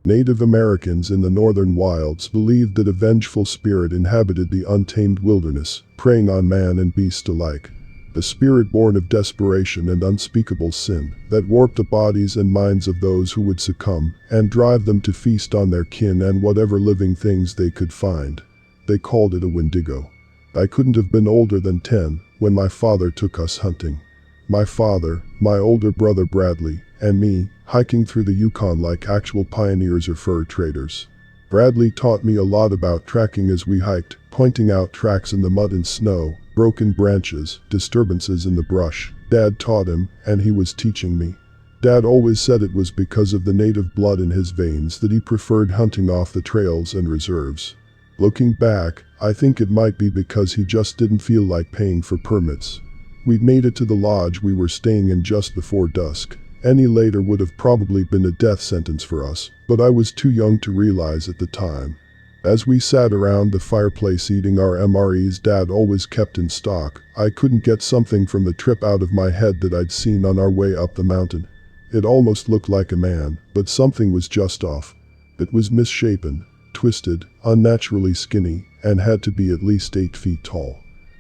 Native Americans in the northern wilds believed that a vengeful spirit inhabited the untamed wilderness, preying on man and beast alike. A spirit born of desperation and unspeakable sin that warped the bodies and minds of those who would succumb and drive them to feast on their kin and whatever living things they could find. They called it a Wendigo. I couldn't have been older than 10 when my father took us hunting. My father, my older brother Bradley, and me, hiking through the Yukon like actual pioneers or fur traders. Bradley taught me a lot about tracking as we hiked, pointing out tracks in the mud and snow, broken branches, disturbances in the brush. Dad taught him, and he was teaching me. Dad always said it was because of the native blood in his veins that he preferred hunting off the trails and reserves. Looking back, I think it might be because he just didn't feel like paying for permits. We'd made it to the lodge we were staying in just before dusk. Any later would have probably been a death sentence for us, but I was too young to realize at the time. As we sat around the fireplace eating our MREs Dad always kept in stock, I couldn't get something from the trip out of my head that I'd seen on our way up the mountain. It almost looked like a man, but something was just off. It was misshapen, twisted, unnaturally skinny, and had to be at least 8 feet tall.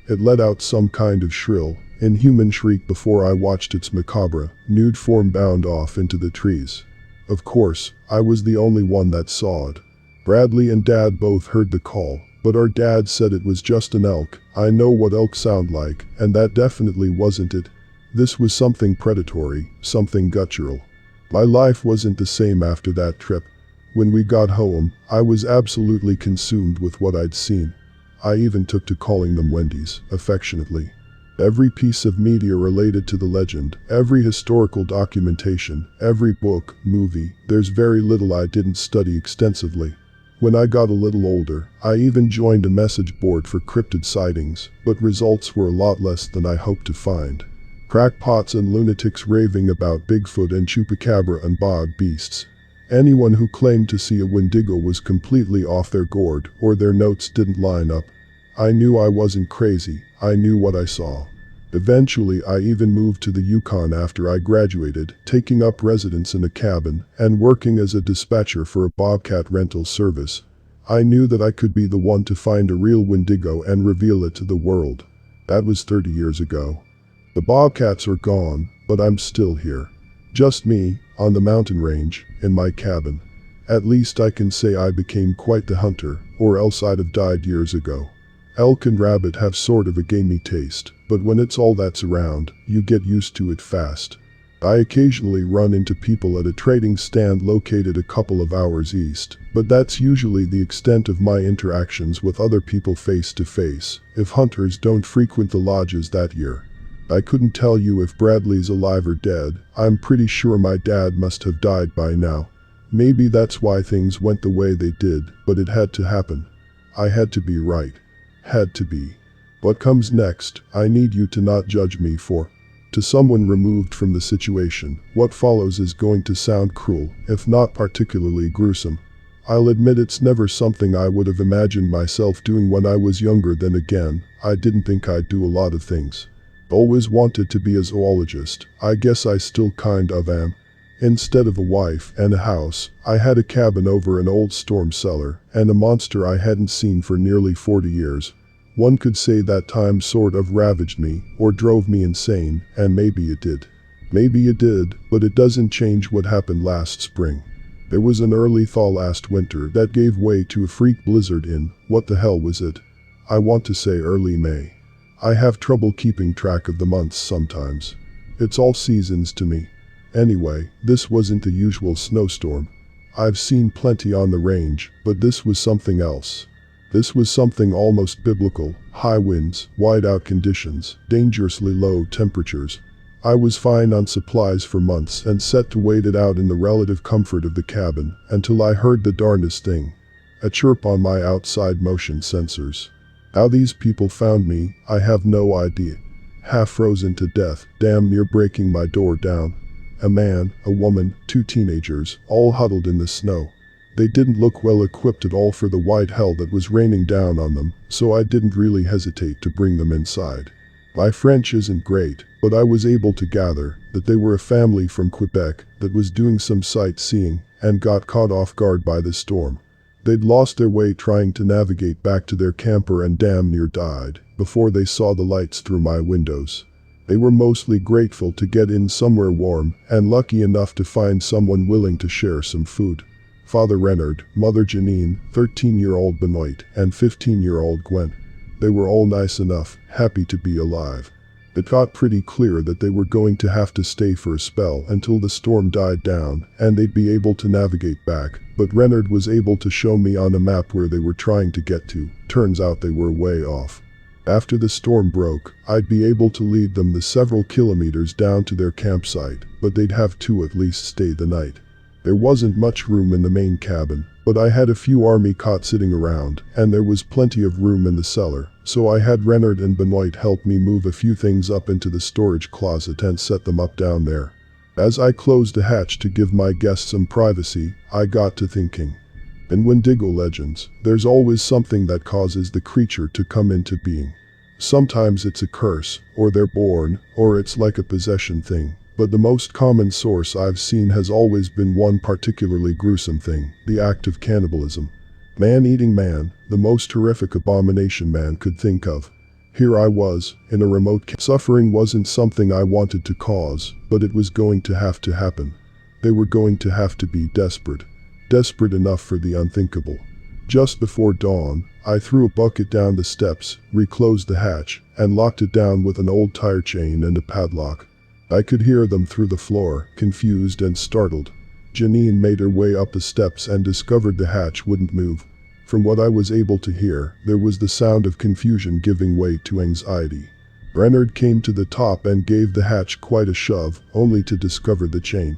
It let out some kind of shrill, inhuman shriek before I watched its macabre, nude form bound off into the trees. Of course, I was the only one that saw it. Bradley and Dad both heard the call, but our dad said it was just an elk. I know what elk sound like, and that definitely wasn't it. This was something predatory, something guttural. My life wasn't the same after that trip. When we got home, I was absolutely consumed with what I'd seen. I even took to calling them Wendies, affectionately. Every piece of media related to the legend, every historical documentation, every book, movie, there's very little I didn't study extensively. When I got a little older, I even joined a message board for cryptid sightings, but results were a lot less than I hoped to find. Crackpots and lunatics raving about Bigfoot and chupacabra and bog beasts. Anyone who claimed to see a Wendigo was completely off their gourd, or their notes didn't line up. I knew I wasn't crazy, I knew what I saw. Eventually I even moved to the Yukon after I graduated, taking up residence in a cabin, and working as a dispatcher for a bobcat rental service. I knew that I could be the one to find a real Wendigo and reveal it to the world. That was 30 years ago. The bobcats are gone, but I'm still here. Just me, on the mountain range, in my cabin. At least I can say I became quite the hunter, or else I'd have died years ago. Elk and rabbit have sort of a gamey taste, but when it's all that's around, you get used to it fast. I occasionally run into people at a trading stand located a couple of hours east, but that's usually the extent of my interactions with other people face to face, if hunters don't frequent the lodges that year. I couldn't tell you if Bradley's alive or dead. I'm pretty sure my dad must have died by now. Maybe that's why things went the way they did, but it had to happen. I had to be right. Had to be. What comes next, I need you to not judge me for. To someone removed from the situation, what follows is going to sound cruel, if not particularly gruesome. I'll admit it's never something I would have imagined myself doing when I was younger. Then again, I didn't think I'd do a lot of things. Always wanted to be a zoologist. I guess I still kind of am. Instead of a wife and a house, I had a cabin over an old storm cellar, and a monster I hadn't seen for nearly 40 years. One could say that time sort of ravaged me, or drove me insane, and maybe it did. Maybe it did, but it doesn't change what happened last spring. There was an early thaw last winter that gave way to a freak blizzard in, what the hell was it? I want to say early May. I have trouble keeping track of the months sometimes. It's all seasons to me. Anyway, this wasn't the usual snowstorm. I've seen plenty on the range, but this was something else. This was something almost biblical. High winds, whiteout conditions, dangerously low temperatures. I was fine on supplies for months and set to wait it out in the relative comfort of the cabin, until I heard the darndest thing. A chirp on my outside motion sensors. How these people found me, I have no idea. Half frozen to death, damn near breaking my door down. A man, a woman, 2 teenagers, all huddled in the snow. They didn't look well equipped at all for the white hell that was raining down on them, so I didn't really hesitate to bring them inside. My French isn't great, but I was able to gather that they were a family from Quebec that was doing some sightseeing, and got caught off guard by the storm. They'd lost their way trying to navigate back to their camper and damn near died before they saw the lights through my windows. They were mostly grateful to get in somewhere warm and lucky enough to find someone willing to share some food. Father Renard, Mother Janine, 13-year-old Benoit, and 15-year-old Gwen. They were all nice enough, happy to be alive. It got pretty clear that they were going to have to stay for a spell until the storm died down and they'd be able to navigate back, but Renard was able to show me on a map where they were trying to get to. Turns out they were way off. After the storm broke, I'd be able to lead them the several kilometers down to their campsite, but they'd have to at least stay the night. There wasn't much room in the main cabin, but I had a few army cots sitting around, and there was plenty of room in the cellar, so I had Renard and Benoit help me move a few things up into the storage closet and set them up down there. As I closed the hatch to give my guests some privacy, I got to thinking. In Wendigo legends, there's always something that causes the creature to come into being. Sometimes it's a curse, or they're born, or it's like a possession thing. But the most common source I've seen has always been one particularly gruesome thing, the act of cannibalism. Man eating man, the most horrific abomination man could think of. Here I was, in a remote suffering wasn't something I wanted to cause, but it was going to have to happen. They were going to have to be desperate. Desperate enough for the unthinkable. Just before dawn, I threw a bucket down the steps, reclosed the hatch, and locked it down with an old tire chain and a padlock. I could hear them through the floor, confused and startled. Janine made her way up the steps and discovered the hatch wouldn't move. From what I was able to hear, there was the sound of confusion giving way to anxiety. Renard came to the top and gave the hatch quite a shove, only to discover the chain.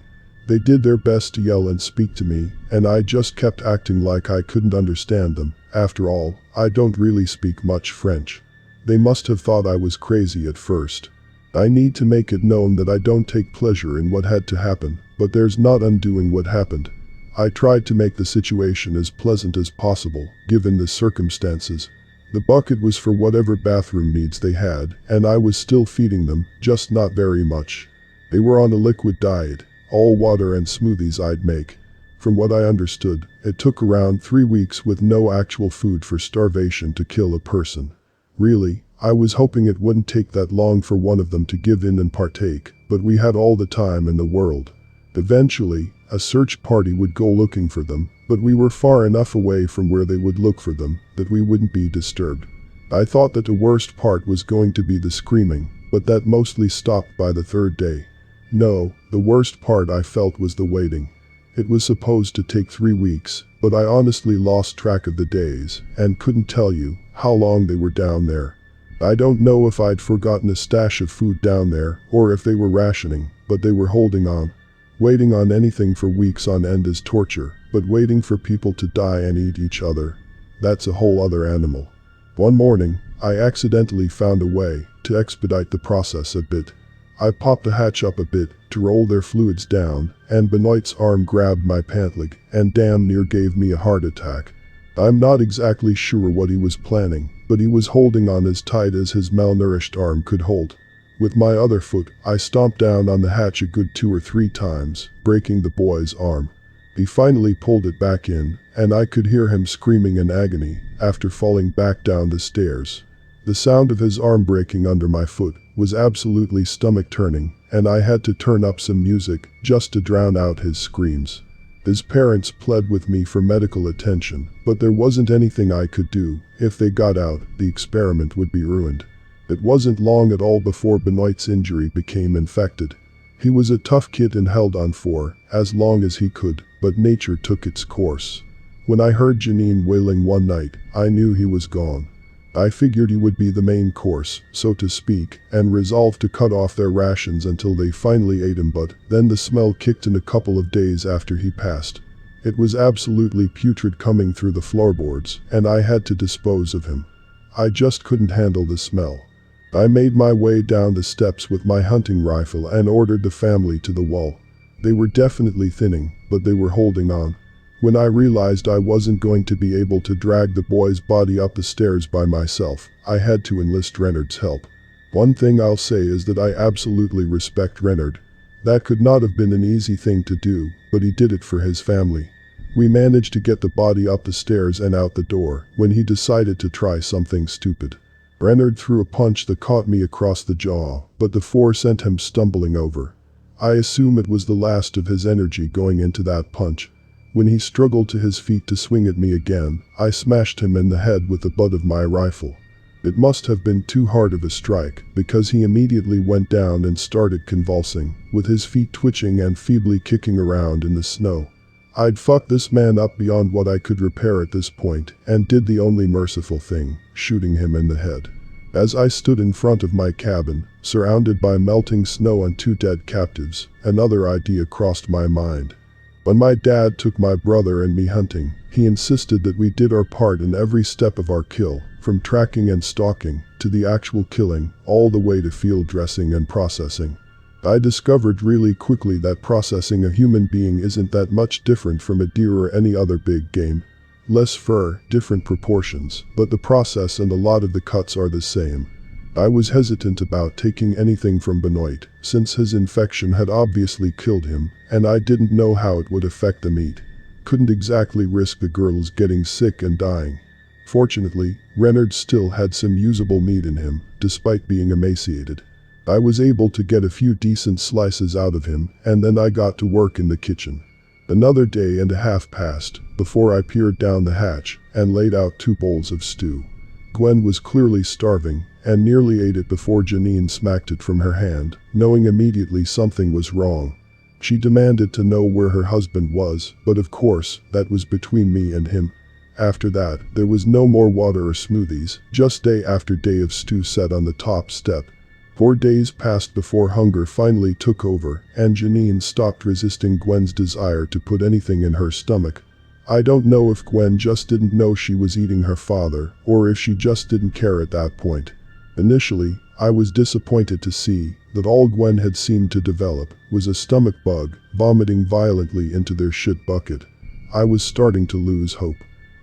They did their best to yell and speak to me, and I just kept acting like I couldn't understand them. After all, I don't really speak much French. They must have thought I was crazy at first. I need to make it known that I don't take pleasure in what had to happen, but there's not undoing what happened. I tried to make the situation as pleasant as possible, given the circumstances. The bucket was for whatever bathroom needs they had, and I was still feeding them, just not very much. They were on a liquid diet, all water and smoothies I'd make. From what I understood, it took around 3 weeks with no actual food for starvation to kill a person. Really, I was hoping it wouldn't take that long for one of them to give in and partake, but we had all the time in the world. Eventually, a search party would go looking for them, but we were far enough away from where they would look for them that we wouldn't be disturbed. I thought that the worst part was going to be the screaming, but that mostly stopped by the 3rd day. No, the worst part I felt was the waiting. It was supposed to take 3 weeks, but I honestly lost track of the days and couldn't tell you how long they were down there. I don't know if I'd forgotten a stash of food down there or if they were rationing, but they were holding on. Waiting on anything for weeks on end is torture, but waiting for people to die and eat each other, that's a whole other animal. One morning, I accidentally found a way to expedite the process a bit. I popped the hatch up a bit to roll their fluids down, and Benoit's arm grabbed my pant leg and damn near gave me a heart attack. I'm not exactly sure what he was planning, but he was holding on as tight as his malnourished arm could hold. With my other foot, I stomped down on the hatch a good 2 or 3 times, breaking the boy's arm. He finally pulled it back in, and I could hear him screaming in agony after falling back down the stairs. The sound of his arm breaking under my foot was absolutely stomach-turning, and I had to turn up some music just to drown out his screams. His parents pled with me for medical attention, but there wasn't anything I could do. If they got out, the experiment would be ruined. It wasn't long at all before Benoit's injury became infected. He was a tough kid and held on for as long as he could, but nature took its course. When I heard Janine wailing one night, I knew he was gone. I figured he would be the main course, so to speak, and resolved to cut off their rations until they finally ate him, but then the smell kicked in a couple of days after he passed. It was absolutely putrid coming through the floorboards, and I had to dispose of him. I just couldn't handle the smell. I made my way down the steps with my hunting rifle and ordered the family to the wall. They were definitely thinning, but they were holding on. When I realized I wasn't going to be able to drag the boy's body up the stairs by myself, I had to enlist Renard's help. One thing I'll say is that I absolutely respect Renard. That could not have been an easy thing to do, but he did it for his family. We managed to get the body up the stairs and out the door when he decided to try something stupid. Renard threw a punch that caught me across the jaw, but the force sent him stumbling over. I assume it was the last of his energy going into that punch. When he struggled to his feet to swing at me again, I smashed him in the head with the butt of my rifle. It must have been too hard of a strike, because he immediately went down and started convulsing, with his feet twitching and feebly kicking around in the snow. I'd fucked this man up beyond what I could repair at this point, and did the only merciful thing, shooting him in the head. As I stood in front of my cabin, surrounded by melting snow and 2 dead captives, another idea crossed my mind. When my dad took my brother and me hunting, he insisted that we did our part in every step of our kill, from tracking and stalking, to the actual killing, all the way to field dressing and processing. I discovered really quickly that processing a human being isn't that much different from a deer or any other big game. Less fur, different proportions, but the process and a lot of the cuts are the same. I was hesitant about taking anything from Benoit, since his infection had obviously killed him, and I didn't know how it would affect the meat. Couldn't exactly risk the girls getting sick and dying. Fortunately, Renard still had some usable meat in him, despite being emaciated. I was able to get a few decent slices out of him, and then I got to work in the kitchen. Another day and a half passed, before I peered down the hatch, and laid out 2 bowls of stew. Gwen was clearly starving, and nearly ate it before Janine smacked it from her hand, knowing immediately something was wrong. She demanded to know where her husband was, but of course, that was between me and him. After that, there was no more water or smoothies, just day after day of stew set on the top step. 4 days passed before hunger finally took over, and Janine stopped resisting Gwen's desire to put anything in her stomach. I don't know if Gwen just didn't know she was eating her father, or if she just didn't care at that point. Initially, I was disappointed to see that all Gwen had seemed to develop was a stomach bug, vomiting violently into their shit bucket. I was starting to lose hope.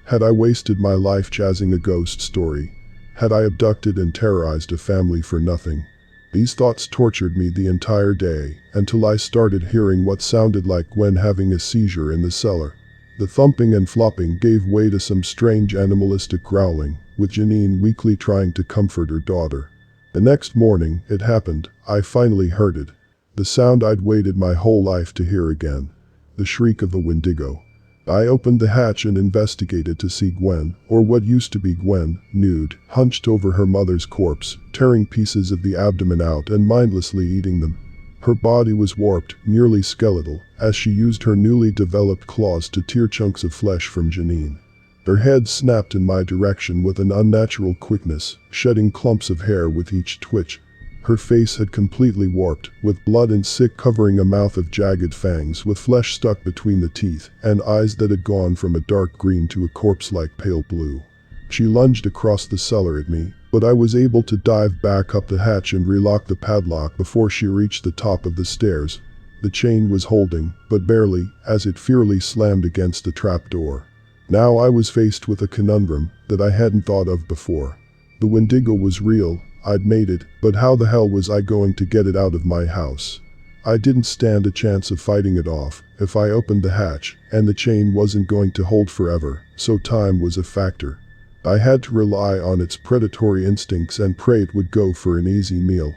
Had I wasted my life jazzing a ghost story? Had I abducted and terrorized a family for nothing? These thoughts tortured me the entire day, until I started hearing what sounded like Gwen having a seizure in the cellar. The thumping and flopping gave way to some strange animalistic growling, with Janine weakly trying to comfort her daughter. The next morning, it happened. I finally heard it. The sound I'd waited my whole life to hear again. The shriek of a Wendigo. I opened the hatch and investigated to see Gwen, or what used to be Gwen, nude, hunched over her mother's corpse, tearing pieces of the abdomen out and mindlessly eating them. Her body was warped, nearly skeletal, as she used her newly developed claws to tear chunks of flesh from Janine. Her head snapped in my direction with an unnatural quickness, shedding clumps of hair with each twitch. Her face had completely warped, with blood and sick covering a mouth of jagged fangs with flesh stuck between the teeth, and eyes that had gone from a dark green to a corpse-like pale blue. She lunged across the cellar at me, but I was able to dive back up the hatch and relock the padlock before she reached the top of the stairs. The chain was holding, but barely, as it fearfully slammed against the trapdoor. Now I was faced with a conundrum that I hadn't thought of before. The Wendigo was real, I'd made it, but how the hell was I going to get it out of my house? I didn't stand a chance of fighting it off if I opened the hatch, and the chain wasn't going to hold forever, so time was a factor. I had to rely on its predatory instincts and pray it would go for an easy meal.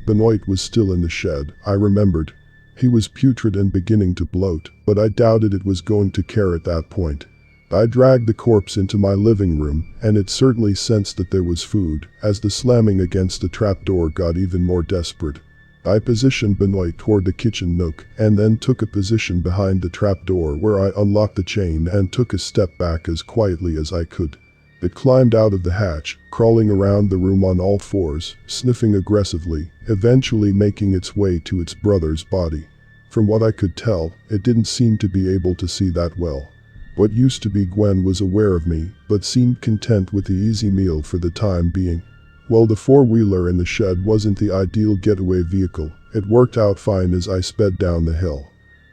Benoit was still in the shed, I remembered. He was putrid and beginning to bloat, but I doubted it was going to care at that point. I dragged the corpse into my living room, and it certainly sensed that there was food, as the slamming against the trapdoor got even more desperate. I positioned Benoit toward the kitchen nook, and then took a position behind the trapdoor where I unlocked the chain and took a step back as quietly as I could. It climbed out of the hatch, crawling around the room on all fours, sniffing aggressively, eventually making its way to its brother's body. From what I could tell, it didn't seem to be able to see that well. What used to be Gwen was aware of me, but seemed content with the easy meal for the time being. Well, the four-wheeler in the shed wasn't the ideal getaway vehicle. It worked out fine as I sped down the hill.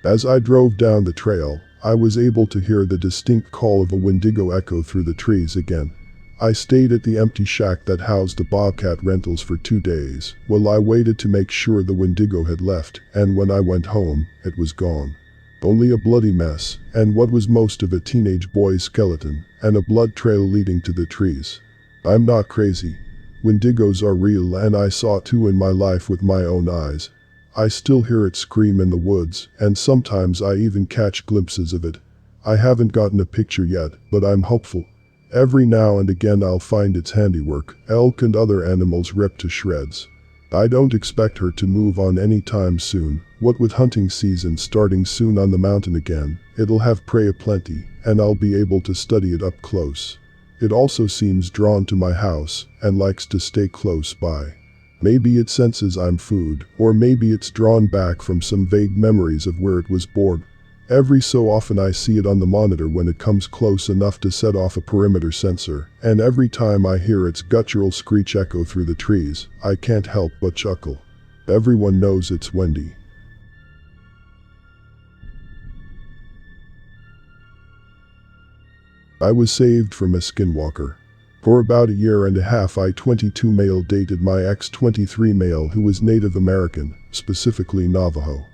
As I drove down the trail, I was able to hear the distinct call of a Wendigo echo through the trees again. I stayed at the empty shack that housed the Bobcat rentals for 2 days, while I waited to make sure the Wendigo had left, and when I went home, it was gone. Only a bloody mess, and what was most of a teenage boy's skeleton, and a blood trail leading to the trees. I'm not crazy. Wendigos are real, and I saw 2 in my life with my own eyes. I still hear it scream in the woods, and sometimes I even catch glimpses of it. I haven't gotten a picture yet, but I'm hopeful. Every now and again I'll find its handiwork, elk and other animals ripped to shreds. I don't expect her to move on anytime soon. What with hunting season starting soon on the mountain again, it'll have prey aplenty, and I'll be able to study it up close. It also seems drawn to my house, and likes to stay close by. Maybe it senses I'm food, or maybe it's drawn back from some vague memories of where it was born. Every so often I see it on the monitor when it comes close enough to set off a perimeter sensor, and every time I hear its guttural screech echo through the trees, I can't help but chuckle. Everyone knows it's Wendy. I was saved from a skinwalker. For about a year and a half I 22 male dated my ex 23 male who was Native American, specifically Navajo.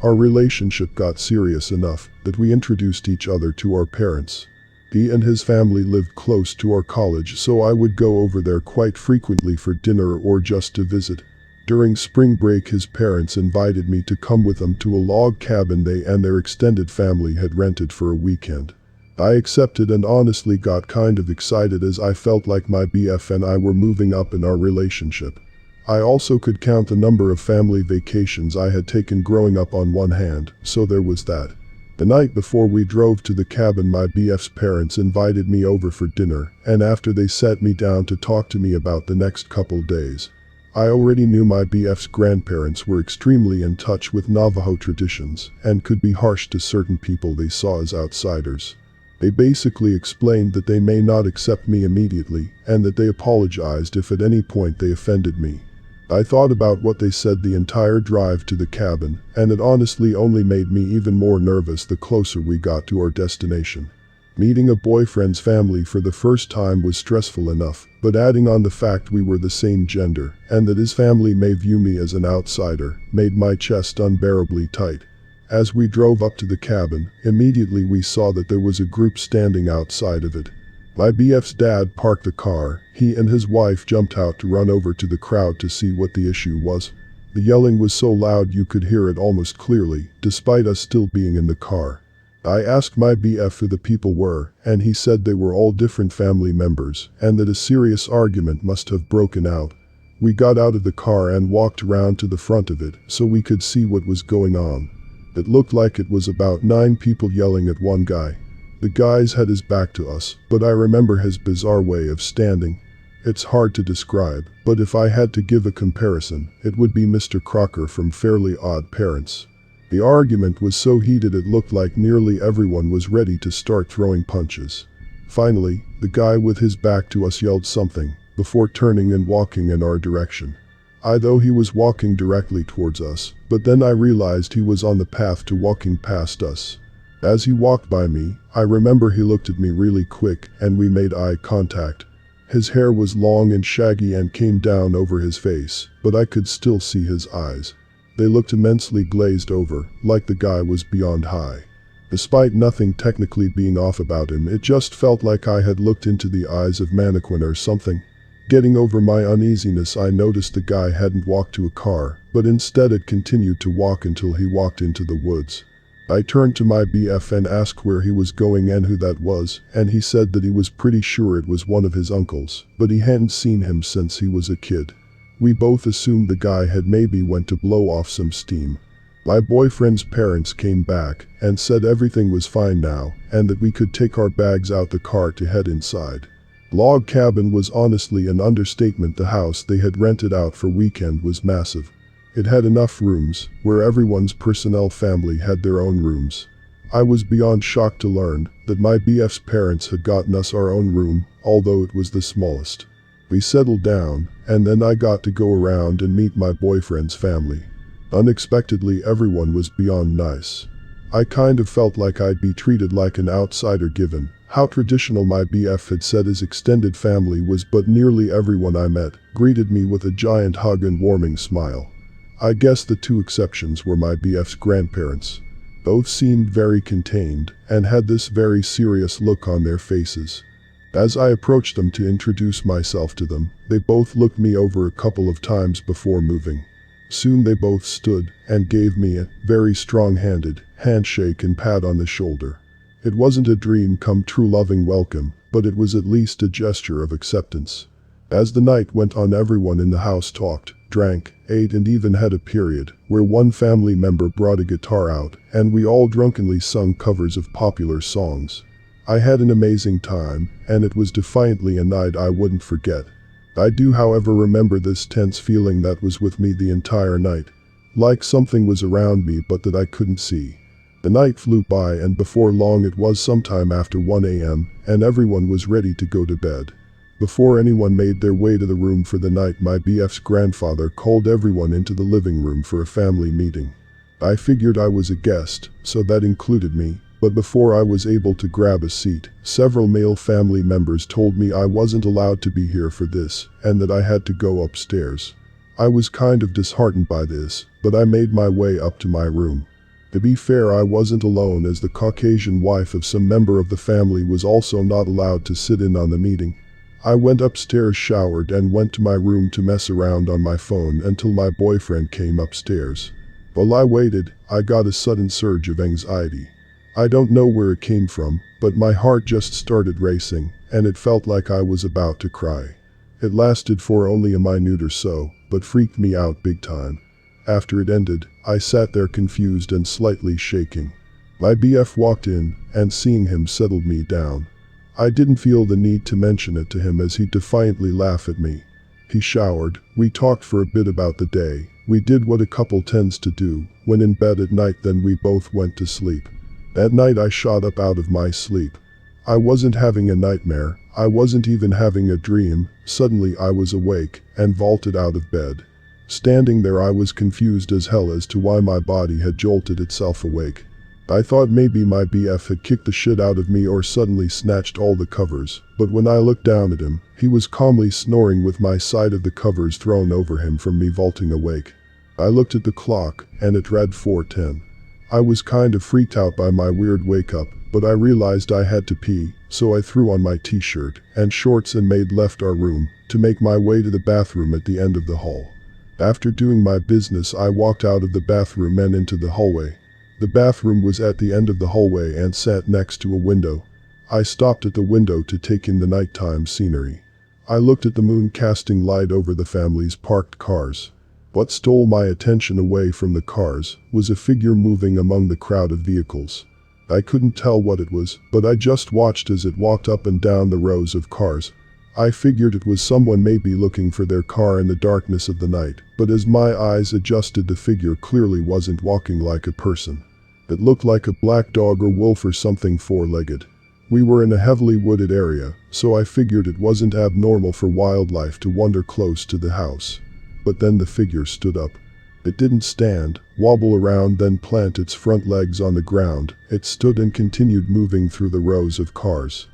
Our relationship got serious enough that we introduced each other to our parents. He and his family lived close to our college, so I would go over there quite frequently for dinner or just to visit. During spring break his parents invited me to come with them to a log cabin they and their extended family had rented for a weekend. I accepted and honestly got kind of excited as I felt like my BF and I were moving up in our relationship. I also could count the number of family vacations I had taken growing up on one hand, so there was that. The night before we drove to the cabin my BF's parents invited me over for dinner, and after they sat me down to talk to me about the next couple days. I already knew my BF's grandparents were extremely in touch with Navajo traditions, and could be harsh to certain people they saw as outsiders. They basically explained that they may not accept me immediately, and that they apologized if at any point they offended me. I thought about what they said the entire drive to the cabin, and it honestly only made me even more nervous the closer we got to our destination. Meeting a boyfriend's family for the first time was stressful enough, but adding on the fact we were the same gender, and that his family may view me as an outsider, made my chest unbearably tight. As we drove up to the cabin, immediately we saw that there was a group standing outside of it. My BF's dad parked the car. He and his wife jumped out to run over to the crowd to see what the issue was. The yelling was so loud you could hear it almost clearly, despite us still being in the car. I asked my BF who the people were, and he said they were all different family members, and that a serious argument must have broken out. We got out of the car and walked around to the front of it so we could see what was going on. It looked like it was about 9 people yelling at one guy. The guy's had his back to us, but I remember his bizarre way of standing. It's hard to describe, but if I had to give a comparison, it would be Mr. Crocker from Fairly Odd Parents. The argument was so heated it looked like nearly everyone was ready to start throwing punches. Finally, the guy with his back to us yelled something, before turning and walking in our direction. I thought he was walking directly towards us, but then I realized he was on the path to walking past us. As he walked by me, I remember he looked at me really quick, and we made eye contact. His hair was long and shaggy and came down over his face, but I could still see his eyes. They looked immensely glazed over, like the guy was beyond high. Despite nothing technically being off about him, it just felt like I had looked into the eyes of mannequin or something. Getting over my uneasiness, I noticed the guy hadn't walked to a car, but instead had continued to walk until he walked into the woods. I turned to my BF and asked where he was going and who that was, and he said that he was pretty sure it was one of his uncles, but he hadn't seen him since he was a kid. We both assumed the guy had maybe went to blow off some steam. My boyfriend's parents came back and said everything was fine now, and that we could take our bags out the car to head inside. Log cabin was honestly an understatement. The house they had rented out for weekend was massive. It had enough rooms, where everyone's personnel family had their own rooms. I was beyond shocked to learn that my BF's parents had gotten us our own room, although it was the smallest. We settled down, and then I got to go around and meet my boyfriend's family. Unexpectedly, everyone was beyond nice. I kind of felt like I'd be treated like an outsider given How traditional my BF had said his extended family was, but nearly everyone I met greeted me with a giant hug and warming smile. I guess the two exceptions were my BF's grandparents. Both seemed very contained and had this very serious look on their faces. As I approached them to introduce myself to them, they both looked me over a couple of times before moving. Soon they both stood and gave me a very strong-handed handshake and pat on the shoulder. It wasn't a dream come true loving welcome, but it was at least a gesture of acceptance. As the night went on, everyone in the house talked, drank, ate, and even had a period where one family member brought a guitar out and we all drunkenly sung covers of popular songs. I had an amazing time, and it was defiantly a night I wouldn't forget. I do, however, remember this tense feeling that was with me the entire night. Like something was around me but that I couldn't see. The night flew by, and before long it was sometime after 1 a.m. and everyone was ready to go to bed. Before anyone made their way to the room for the night, my BF's grandfather called everyone into the living room for a family meeting. I figured I was a guest, so that included me, but before I was able to grab a seat, several male family members told me I wasn't allowed to be here for this, and that I had to go upstairs. I was kind of disheartened by this, but I made my way up to my room. To be fair, I wasn't alone, as the Caucasian wife of some member of the family was also not allowed to sit in on the meeting. I went upstairs, showered, and went to my room to mess around on my phone until my boyfriend came upstairs. While I waited, I got a sudden surge of anxiety. I don't know where it came from, but my heart just started racing, and it felt like I was about to cry. It lasted for only a minute or so, but freaked me out big time. After it ended, I sat there confused and slightly shaking. My BF walked in, and seeing him settled me down. I didn't feel the need to mention it to him as he defiantly laughed at me. He showered, we talked for a bit about the day, we did what a couple tends to do when in bed at night, then we both went to sleep. That night I shot up out of my sleep. I wasn't having a nightmare, I wasn't even having a dream. Suddenly I was awake and vaulted out of bed. Standing there, I was confused as hell as to why my body had jolted itself awake. I thought maybe my BF had kicked the shit out of me or suddenly snatched all the covers, but when I looked down at him, he was calmly snoring with my side of the covers thrown over him from me vaulting awake. I looked at the clock, and it read 4:10. I was kind of freaked out by my weird wake-up, but I realized I had to pee, so I threw on my t-shirt and shorts and left our room to make my way to the bathroom at the end of the hall. After doing my business, I walked out of the bathroom and into the hallway. The bathroom was at the end of the hallway and sat next to a window. I stopped at the window to take in the nighttime scenery. I looked at the moon casting light over the family's parked cars. What stole my attention away from the cars was a figure moving among the crowd of vehicles. I couldn't tell what it was, but I just watched as it walked up and down the rows of cars. I figured it was someone maybe looking for their car in the darkness of the night, but as my eyes adjusted, the figure clearly wasn't walking like a person. It looked like a black dog or wolf or something four-legged. We were in a heavily wooded area, so I figured it wasn't abnormal for wildlife to wander close to the house. But then the figure stood up. It didn't stand, wobble around, then plant its front legs on the ground. It stood and continued moving through the rows of cars.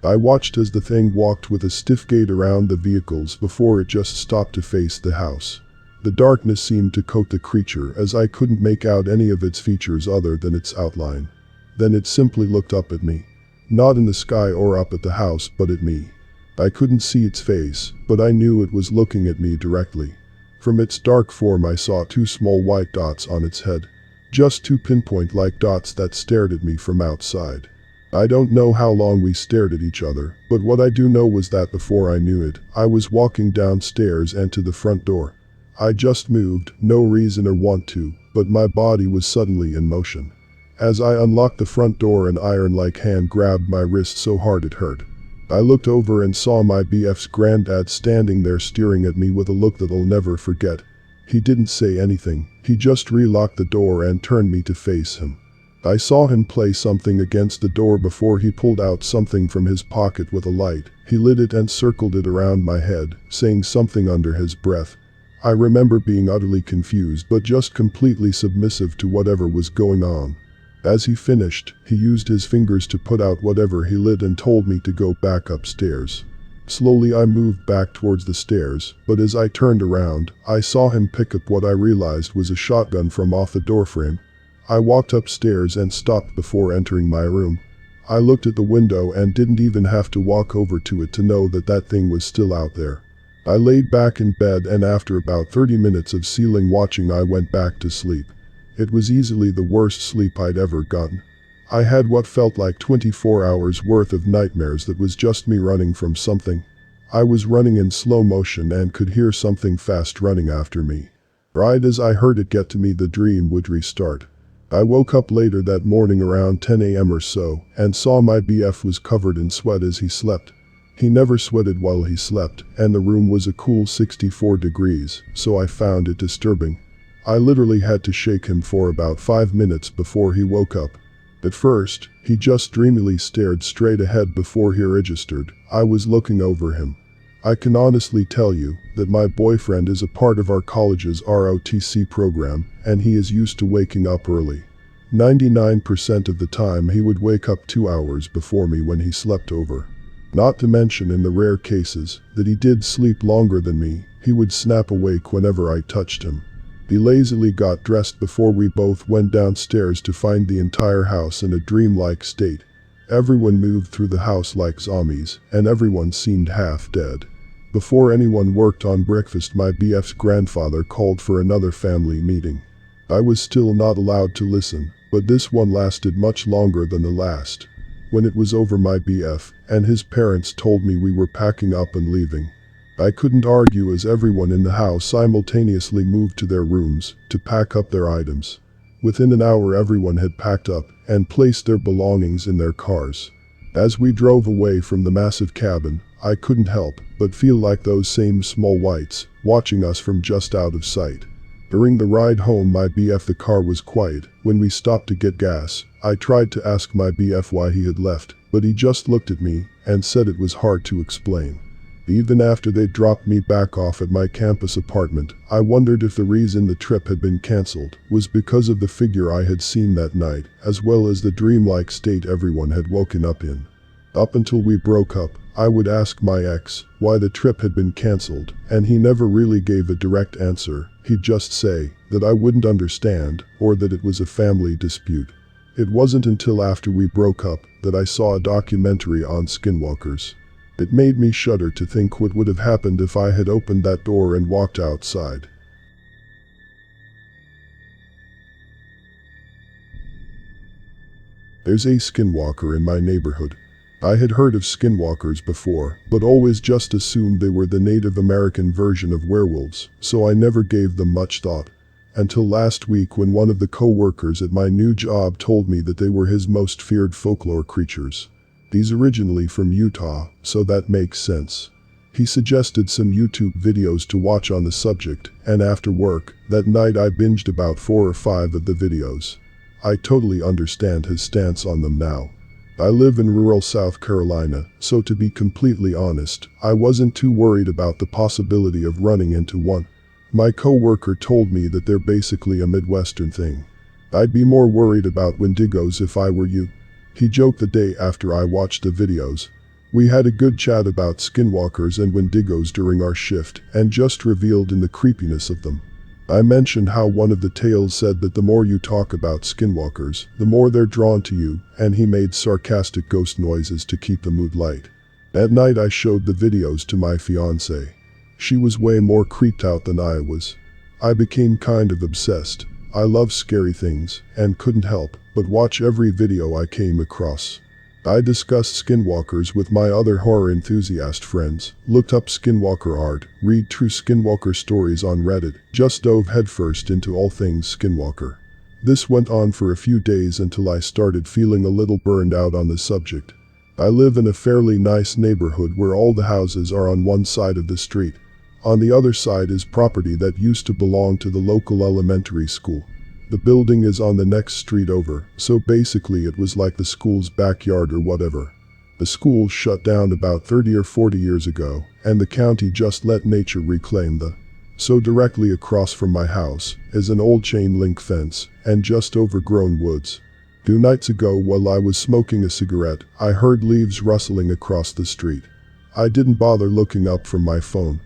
I watched as the thing walked with a stiff gait around the vehicles before it just stopped to face the house. The darkness seemed to coat the creature, as I couldn't make out any of its features other than its outline. Then it simply looked up at me. Not in the sky or up at the house, but at me. I couldn't see its face, but I knew it was looking at me directly. From its dark form I saw two small white dots on its head. Just two pinpoint-like dots that stared at me from outside. I don't know how long we stared at each other, but what I do know was that before I knew it, I was walking downstairs and to the front door. I just moved, no reason or want to, but my body was suddenly in motion. As I unlocked the front door, an iron-like hand grabbed my wrist so hard it hurt. I looked over and saw my BF's granddad standing there staring at me with a look that I'll never forget. He didn't say anything, he just relocked the door and turned me to face him. I saw him play something against the door before he pulled out something from his pocket with a light. He lit it and circled it around my head, saying something under his breath. I remember being utterly confused but just completely submissive to whatever was going on. As he finished, he used his fingers to put out whatever he lit and told me to go back upstairs. Slowly I moved back towards the stairs, but as I turned around, I saw him pick up what I realized was a shotgun from off the doorframe. I walked upstairs and stopped before entering my room. I looked at the window and didn't even have to walk over to it to know that that thing was still out there. I laid back in bed, and after about 30 minutes of ceiling watching I went back to sleep. It was easily the worst sleep I'd ever gotten. I had what felt like 24 hours worth of nightmares that was just me running from something. I was running in slow motion and could hear something fast running after me. Right as I heard it get to me, the dream would restart. I woke up later that morning around 10 a.m. or so and saw my BF was covered in sweat as he slept. He never sweated while he slept, and the room was a cool 64 degrees, so I found it disturbing. I literally had to shake him for about 5 minutes before he woke up. At first, he just dreamily stared straight ahead before he registered I was looking over him. I can honestly tell you that my boyfriend is a part of our college's ROTC program, and he is used to waking up early. 99% of the time he would wake up 2 hours before me when he slept over. Not to mention, in the rare cases that he did sleep longer than me, he would snap awake whenever I touched him. He lazily got dressed before we both went downstairs to find the entire house in a dreamlike state. Everyone moved through the house like zombies, and everyone seemed half dead. Before anyone worked on breakfast, my BF's grandfather called for another family meeting. I was still not allowed to listen, but this one lasted much longer than the last. When it was over, my BF and his parents told me we were packing up and leaving. I couldn't argue, as everyone in the house simultaneously moved to their rooms to pack up their items. Within an hour everyone had packed up and placed their belongings in their cars. As we drove away from the massive cabin, I couldn't help but feel like those same small whites watching us from just out of sight. During the ride home, my BF, the car was quiet. When we stopped to get gas, I tried to ask my BF why he had left, but he just looked at me and said it was hard to explain. Even after they dropped me back off at my campus apartment, I wondered if the reason the trip had been cancelled was because of the figure I had seen that night, as well as the dreamlike state everyone had woken up in. Up until we broke up, I would ask my ex why the trip had been cancelled, and he never really gave a direct answer. He'd just say that I wouldn't understand, or that it was a family dispute. It wasn't until after we broke up that I saw a documentary on skinwalkers. It made me shudder to think what would have happened if I had opened that door and walked outside. There's a skinwalker in my neighborhood. I had heard of skinwalkers before, but always just assumed they were the Native American version of werewolves, so I never gave them much thought. Until last week, when one of the co-workers at my new job told me that they were his most feared folklore creatures. He's originally from Utah, so that makes sense. He suggested some YouTube videos to watch on the subject, and after work that night I binged about 4 or 5 of the videos. I totally understand his stance on them now. I live in rural South Carolina, so to be completely honest, I wasn't too worried about the possibility of running into one. My co-worker told me that they're basically a Midwestern thing. I'd be more worried about Wendigos if I were you. He joked the day after I watched the videos. We had a good chat about skinwalkers and Wendigos during our shift, and just reveled in the creepiness of them. I mentioned how one of the tales said that the more you talk about skinwalkers, the more they're drawn to you, and he made sarcastic ghost noises to keep the mood light. At night I showed the videos to my fiancée. She was way more creeped out than I was. I became kind of obsessed. I love scary things, and couldn't help but watch every video I came across. I discussed skinwalkers with my other horror enthusiast friends, looked up skinwalker art, read true skinwalker stories on Reddit, just dove headfirst into all things skinwalker. This went on for a few days until I started feeling a little burned out on the subject. I live in a fairly nice neighborhood where all the houses are on one side of the street. On the other side is property that used to belong to the local elementary school. The building is on the next street over, so basically it was like the school's backyard or whatever. The school shut down about 30 or 40 years ago, and the county just let nature reclaim the. So directly across from my house is an old chain link fence and just overgrown woods. 2 nights ago, while I was smoking a cigarette, I heard leaves rustling across the street. I didn't bother looking up from my phone.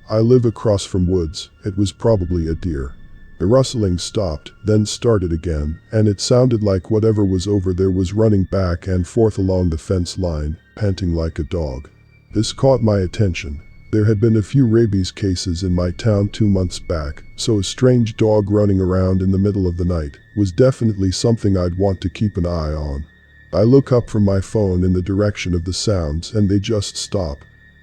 I live across from woods. It was probably a deer. The rustling stopped, then started again, and it sounded like whatever was over there was running back and forth along the fence line, panting like a dog. This caught my attention. There had been a few rabies cases in my town 2 months back, so a strange dog running around in the middle of the night was definitely something I'd want to keep an eye on. I look up from my phone in the direction of the sounds and they just stop.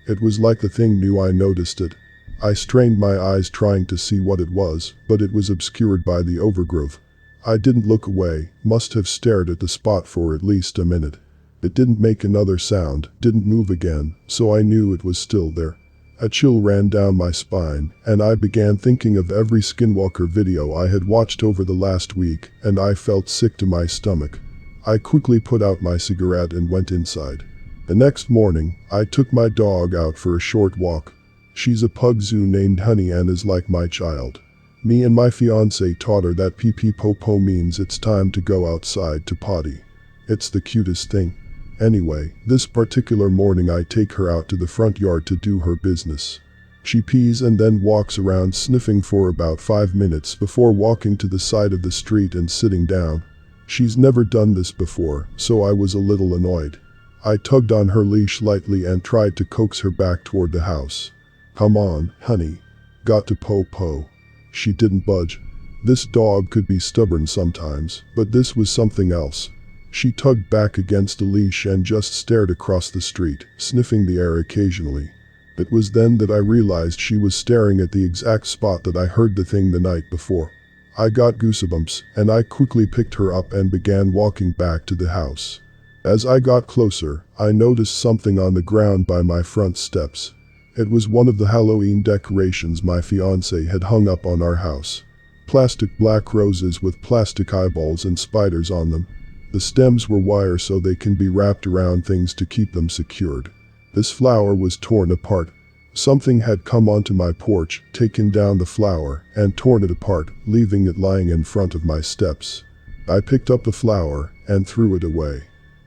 It was like the thing knew I noticed it. I strained my eyes trying to see what it was, but it was obscured by the overgrowth. I didn't look away, must have stared at the spot for at least a minute. It didn't make another sound, didn't move again, so I knew it was still there. A chill ran down my spine, and I began thinking of every Skinwalker video I had watched over the last week, and I felt sick to my stomach. I quickly put out my cigarette and went inside. The next morning, I took my dog out for a short walk. She's a pug zoo named Honey and is like my child. Me and my fiance taught her that pee-pee-po-po means it's time to go outside to potty. It's the cutest thing. Anyway, this particular morning I take her out to the front yard to do her business. She pees and then walks around sniffing for about 5 minutes before walking to the side of the street and sitting down. She's never done this before, so I was a little annoyed. I tugged on her leash lightly and tried to coax her back toward the house. "Come on, honey. Got to po-po." She didn't budge. This dog could be stubborn sometimes, but this was something else. She tugged back against the leash and just stared across the street, sniffing the air occasionally. It was then that I realized she was staring at the exact spot that I heard the thing the night before. I got goosebumps, and I quickly picked her up and began walking back to the house. As I got closer, I noticed something on the ground by my front steps. It was one of the Halloween decorations my fiancé had hung up on our house. Plastic black roses with plastic eyeballs and spiders on them. The stems were wire so they can be wrapped around things to keep them secured. This flower was torn apart. Something had come onto my porch, taken down the flower, and torn it apart, leaving it lying in front of my steps. I picked up the flower and threw it away.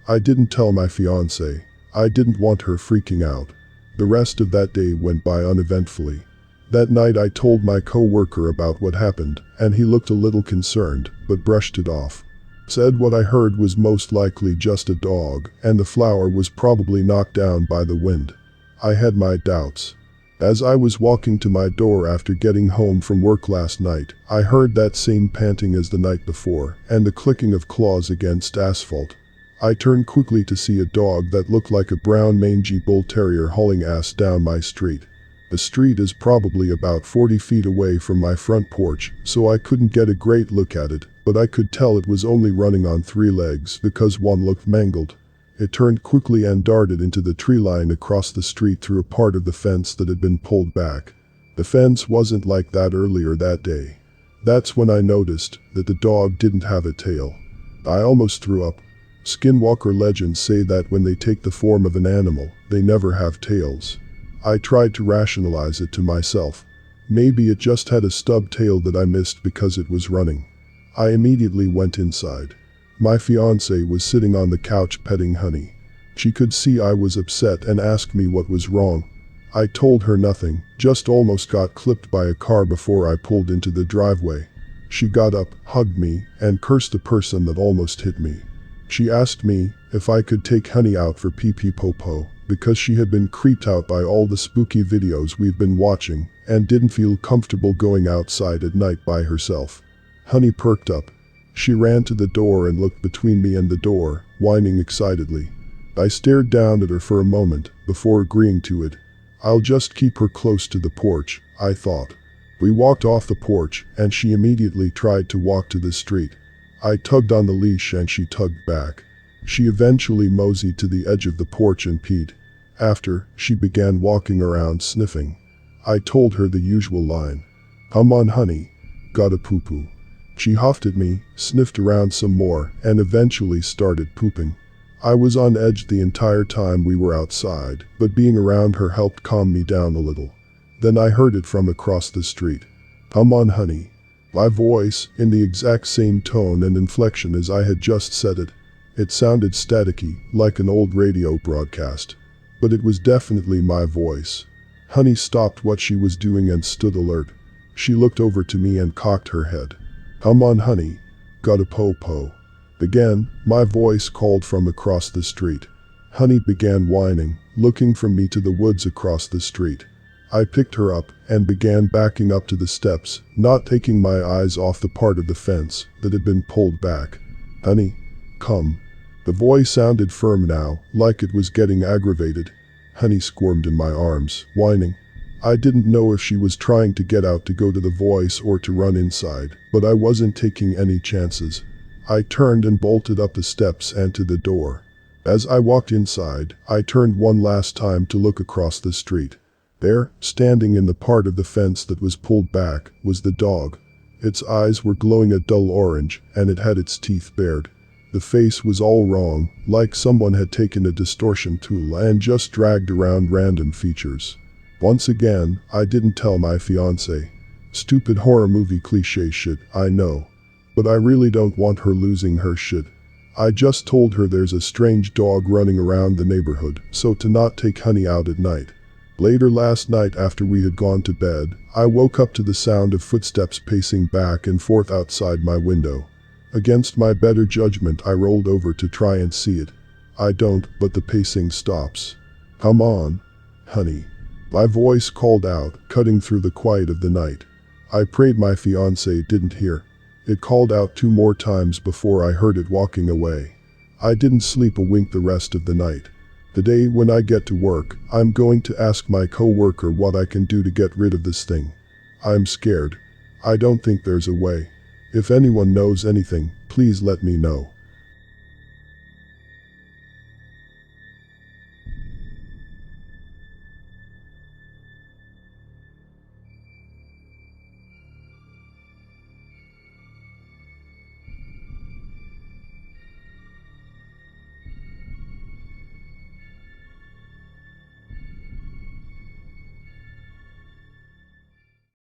I didn't tell my fiancé. I didn't want her freaking out. The rest of that day went by uneventfully. That night I told my co-worker about what happened, and he looked a little concerned, but brushed it off. Said what I heard was most likely just a dog, and the flower was probably knocked down by the wind. I had my doubts. As I was walking to my door after getting home from work last night, I heard that same panting as the night before, and the clicking of claws against asphalt. I turned quickly to see a dog that looked like a brown mangy bull terrier hauling ass down my street. The street is probably about 40 feet away from my front porch, so I couldn't get a great look at it, but I could tell it was only running on 3 legs because one looked mangled. It turned quickly and darted into the tree line across the street through a part of the fence that had been pulled back. The fence wasn't like that earlier that day. That's when I noticed that the dog didn't have a tail. I almost threw up. Skinwalker legends say that when they take the form of an animal, they never have tails. I tried to rationalize it to myself. Maybe it just had a stub tail that I missed because it was running. I immediately went inside. My fiancée was sitting on the couch petting Honey. She could see I was upset and asked me what was wrong. I told her nothing, just almost got clipped by a car before I pulled into the driveway. She got up, hugged me, and cursed the person that almost hit me. She asked me if I could take Honey out for pee-pee-po-po, because she had been creeped out by all the spooky videos we've been watching, and didn't feel comfortable going outside at night by herself. Honey perked up. She ran to the door and looked between me and the door, whining excitedly. I stared down at her for a moment, before agreeing to it. I'll just keep her close to the porch, I thought. We walked off the porch, and she immediately tried to walk to the street. I tugged on the leash and she tugged back. She eventually moseyed to the edge of the porch and peed. After, she began walking around sniffing. I told her the usual line. "Come on, honey. Gotta poo-poo." She huffed at me, sniffed around some more, and eventually started pooping. I was on edge the entire time we were outside, but being around her helped calm me down a little. Then I heard it from across the street. "Come on, honey. My voice, in the exact same tone and inflection as I had just said it. It sounded staticky, like an old radio broadcast. But it was definitely my voice. Honey stopped what she was doing and stood alert. She looked over to me and cocked her head. "Come on, honey. Gotta po-po." Again, my voice called from across the street. Honey began whining, looking from me to the woods across the street. I picked her up and began backing up to the steps, not taking my eyes off the part of the fence that had been pulled back. "Honey, come." The voice sounded firm now, like it was getting aggravated. Honey squirmed in my arms, whining. I didn't know if she was trying to get out to go to the voice or to run inside, but I wasn't taking any chances. I turned and bolted up the steps and to the door. As I walked inside, I turned one last time to look across the street. There, standing in the part of the fence that was pulled back, was the dog. Its eyes were glowing a dull orange, and it had its teeth bared. The face was all wrong, like someone had taken a distortion tool and just dragged around random features. Once again, I didn't tell my fiancée. Stupid horror movie cliché shit, I know. But I really don't want her losing her shit. I just told her there's a strange dog running around the neighborhood, so to not take Honey out at night. Later last night after we had gone to bed, I woke up to the sound of footsteps pacing back and forth outside my window. Against my better judgment, I rolled over to try and see it. I don't, but the pacing stops. "Come on, honey." My voice called out, cutting through the quiet of the night. I prayed my fiancée didn't hear. It called out 2 more times before I heard it walking away. I didn't sleep a wink the rest of the night. The day when I get to work, I'm going to ask my coworker what I can do to get rid of this thing. I'm scared. I don't think there's a way. If anyone knows anything, please let me know.